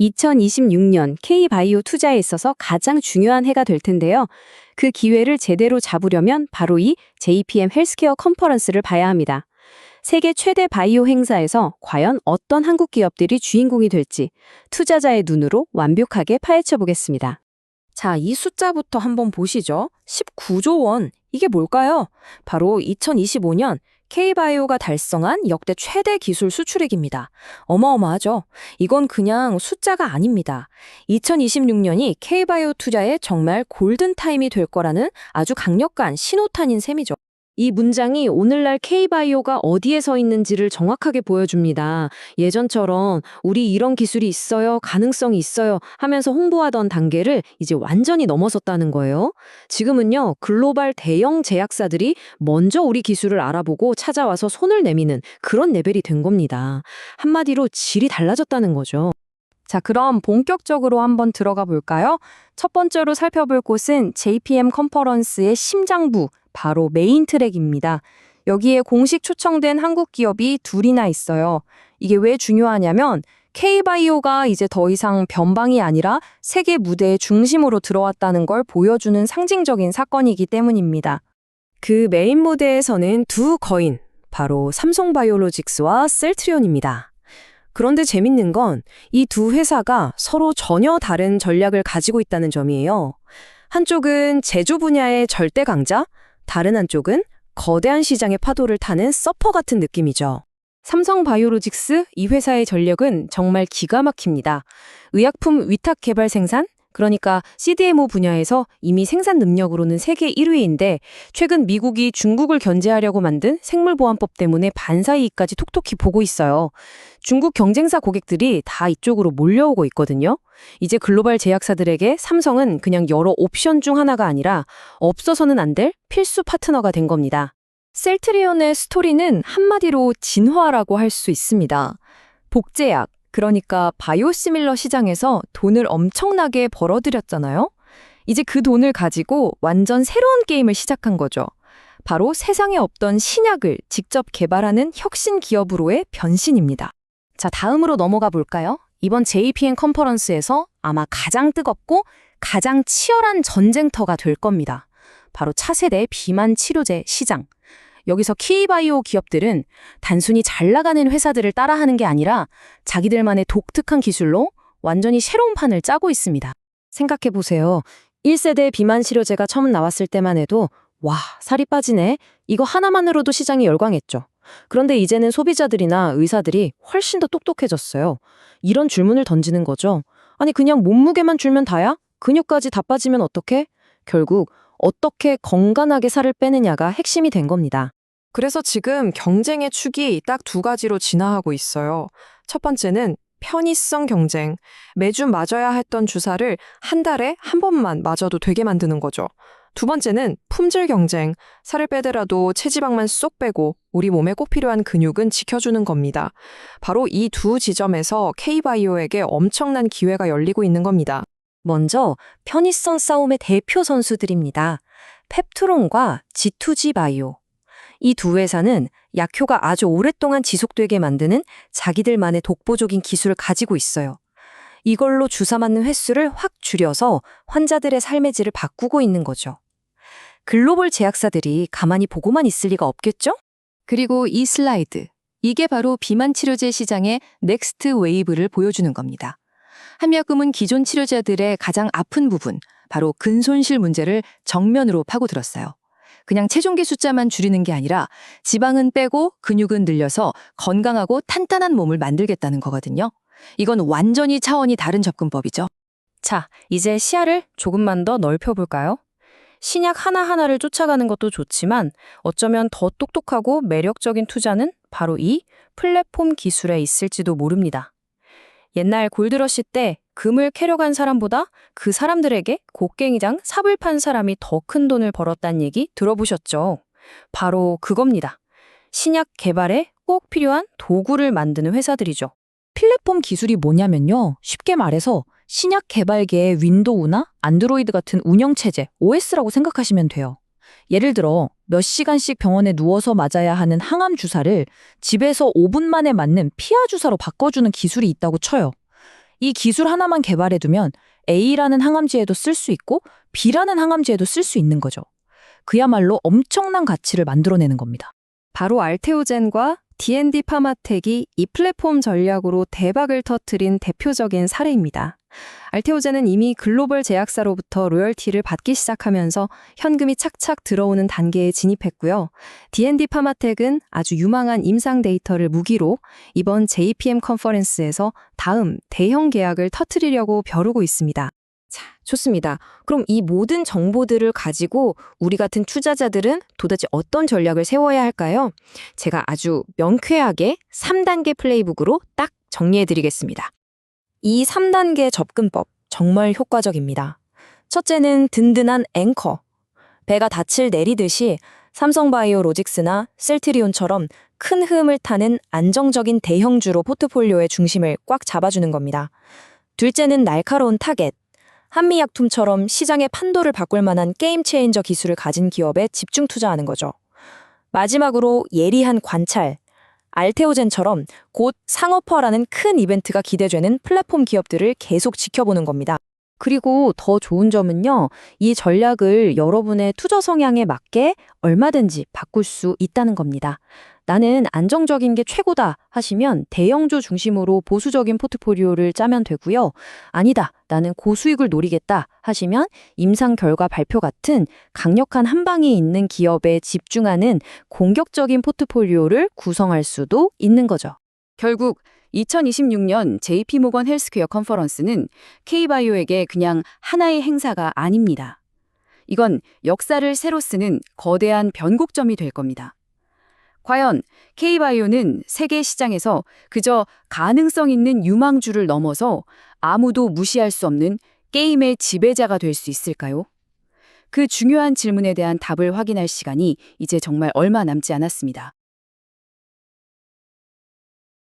2026년 K바이오 투자에 있어서 가장 중요한 해가 될 텐데요. 그 기회를 제대로 잡으려면 바로 이 JPM 헬스케어 컨퍼런스를 봐야 합니다. 세계 최대 바이오 행사에서 과연 어떤 한국 기업들이 주인공이 될지 투자자의 눈으로 완벽하게 파헤쳐 보겠습니다. 자, 이 숫자부터 한번 보시죠. 19조 원. 이게 뭘까요? 바로 2025년 K바이오가 달성한 역대 최대 기술 수출액입니다. 어마어마하죠? 이건 그냥 숫자가 아닙니다. 2026년이 K바이오 투자에 정말 골든타임이 될 거라는 아주 강력한 신호탄인 셈이죠. 이 문장이 오늘날 K바이오가 어디에 서 있는지를 정확하게 보여줍니다. 예전처럼 우리 이런 기술이 있어요, 가능성이 있어요 하면서 홍보하던 단계를 이제 완전히 넘어섰다는 거예요. 지금은요, 글로벌 대형 제약사들이 먼저 우리 기술을 알아보고 찾아와서 손을 내미는 그런 레벨이 된 겁니다. 한마디로 질이 달라졌다는 거죠. 자, 그럼 본격적으로 한번 들어가 볼까요? 첫 번째로 살펴볼 곳은 JPM 컨퍼런스의 심장부, 바로 메인 트랙입니다. 여기에 공식 초청된 한국 기업이 둘이나 있어요. 이게 왜 중요하냐면 K바이오가 이제 더 이상 변방이 아니라 세계 무대의 중심으로 들어왔다는 걸 보여주는 상징적인 사건이기 때문입니다. 그 메인 무대에서는 두 거인, 바로 삼성바이오로직스와 셀트리온입니다. 그런데 재밌는 건 이 두 회사가 서로 전혀 다른 전략을 가지고 있다는 점이에요. 한쪽은 제조 분야의 절대 강자, 다른 한쪽은 거대한 시장의 파도를 타는 서퍼 같은 느낌이죠. 삼성바이오로직스 이 회사의 전력은 정말 기가 막힙니다. 의약품 위탁 개발 생산, 그러니까 CDMO 분야에서 이미 생산 능력으로는 세계 1위인데 최근 미국이 중국을 견제하려고 만든 생물보안법 때문에 반사이익까지 톡톡히 보고 있어요. 중국 경쟁사 고객들이 다 이쪽으로 몰려오고 있거든요. 이제 글로벌 제약사들에게 삼성은 그냥 여러 옵션 중 하나가 아니라 없어서는 안 될 필수 파트너가 된 겁니다. 셀트리온의 스토리는 한마디로 진화라고 할 수 있습니다. 복제약, 그러니까 바이오시밀러 시장에서 돈을 엄청나게 벌어들였잖아요. 이제 그 돈을 가지고 완전 새로운 게임을 시작한 거죠. 바로 세상에 없던 신약을 직접 개발하는 혁신 기업으로의 변신입니다. 자, 다음으로 넘어가 볼까요? 이번 JPM 컨퍼런스에서 아마 가장 뜨겁고 가장 치열한 전쟁터가 될 겁니다. 바로 차세대 비만 치료제 시장. 여기서 K바이오 기업들은 단순히 잘 나가는 회사들을 따라하는 게 아니라 자기들만의 독특한 기술로 완전히 새로운 판을 짜고 있습니다. 생각해보세요. 1세대 비만 치료제가 처음 나왔을 때만 해도 와, 살이 빠지네. 이거 하나만으로도 시장이 열광했죠. 그런데 이제는 소비자들이나 의사들이 훨씬 더 똑똑해졌어요. 이런 질문을 던지는 거죠. 아니, 그냥 몸무게만 줄면 다야? 근육까지 다 빠지면 어떡해? 결국 어떻게 건강하게 살을 빼느냐가 핵심이 된 겁니다. 그래서 지금 경쟁의 축이 딱 두 가지로 진화하고 있어요. 첫 번째는 편의성 경쟁. 매주 맞아야 했던 주사를 한 달에 한 번만 맞아도 되게 만드는 거죠. 두 번째는 품질 경쟁. 살을 빼더라도 체지방만 쏙 빼고 우리 몸에 꼭 필요한 근육은 지켜주는 겁니다. 바로 이 두 지점에서 K바이오에게 엄청난 기회가 열리고 있는 겁니다. 먼저 편의성 싸움의 대표 선수들입니다. 펩트론과 G2G 바이오. 이 두 회사는 약효가 아주 오랫동안 지속되게 만드는 자기들만의 독보적인 기술을 가지고 있어요. 이걸로 주사 맞는 횟수를 확 줄여서 환자들의 삶의 질을 바꾸고 있는 거죠. 글로벌 제약사들이 가만히 보고만 있을 리가 없겠죠? 그리고 이 슬라이드. 이게 바로 비만 치료제 시장의 넥스트 웨이브를 보여주는 겁니다. 한의약품은 기존 치료제들의 가장 아픈 부분, 바로 근손실 문제를 정면으로 파고들었어요. 그냥 체중계 숫자만 줄이는 게 아니라 지방은 빼고 근육은 늘려서 건강하고 탄탄한 몸을 만들겠다는 거거든요. 이건 완전히 차원이 다른 접근법이죠. 자, 이제 시야를 조금만 더 넓혀볼까요? 신약 하나하나를 쫓아가는 것도 좋지만 어쩌면 더 똑똑하고 매력적인 투자는 바로 이 플랫폼 기술에 있을지도 모릅니다. 옛날 골드러시 때 금을 캐러 간 사람보다 그 사람들에게 곡괭이장 삽을 판 사람이 더 큰 돈을 벌었다는 얘기 들어보셨죠? 바로 그겁니다. 신약 개발에 꼭 필요한 도구를 만드는 회사들이죠. 플랫폼 기술이 뭐냐면요. 쉽게 말해서 신약 개발계의 윈도우나 안드로이드 같은 운영체제, OS라고 생각하시면 돼요. 예를 들어 몇 시간씩 병원에 누워서 맞아야 하는 항암 주사를 집에서 5분 만에 맞는 피하 주사로 바꿔주는 기술이 있다고 쳐요. 이 기술 하나만 개발해두면 A라는 항암제에도 쓸 수 있고 B라는 항암제에도 쓸 수 있는 거죠. 그야말로 엄청난 가치를 만들어내는 겁니다. 바로 알테오젠과 D&D 파마텍이 이 플랫폼 전략으로 대박을 터뜨린 대표적인 사례입니다. 알테오젠은 이미 글로벌 제약사로부터 로열티를 받기 시작하면서 현금이 착착 들어오는 단계에 진입했고요. D&D 파마텍은 아주 유망한 임상 데이터를 무기로 이번 JPM 컨퍼런스에서 다음 대형 계약을 터뜨리려고 벼르고 있습니다. 자, 좋습니다. 그럼 이 모든 정보들을 가지고 우리 같은 투자자들은 도대체 어떤 전략을 세워야 할까요? 제가 아주 명쾌하게 3단계 플레이북으로 딱 정리해드리겠습니다. 이 3단계 접근법 정말 효과적입니다. 첫째는 든든한 앵커. 배가 닻을 내리듯이 삼성바이오로직스나 셀트리온처럼 큰 흐름을 타는 안정적인 대형주로 포트폴리오의 중심을 꽉 잡아주는 겁니다. 둘째는 날카로운 타겟. 한미약품처럼 시장의 판도를 바꿀 만한 게임 체인저 기술을 가진 기업에 집중 투자하는 거죠. 마지막으로 예리한 관찰. 알테오젠처럼 곧 상업화라는 큰 이벤트가 기대되는 플랫폼 기업들을 계속 지켜보는 겁니다. 그리고 더 좋은 점은요, 이 전략을 여러분의 투자 성향에 맞게 얼마든지 바꿀 수 있다는 겁니다. 나는 안정적인 게 최고다 하시면 대형주 중심으로 보수적인 포트폴리오를 짜면 되고요. 아니다, 나는 고수익을 노리겠다 하시면 임상 결과 발표 같은 강력한 한방이 있는 기업에 집중하는 공격적인 포트폴리오를 구성할 수도 있는 거죠. 결국 2026년 JP모건 헬스케어 컨퍼런스는 K바이오에게 그냥 하나의 행사가 아닙니다. 이건 역사를 새로 쓰는 거대한 변곡점이 될 겁니다. 과연 K바이오는 세계 시장에서 그저 가능성 있는 유망주를 넘어서 아무도 무시할 수 없는 게임의 지배자가 될 수 있을까요? 그 중요한 질문에 대한 답을 확인할 시간이 이제 정말 얼마 남지 않았습니다.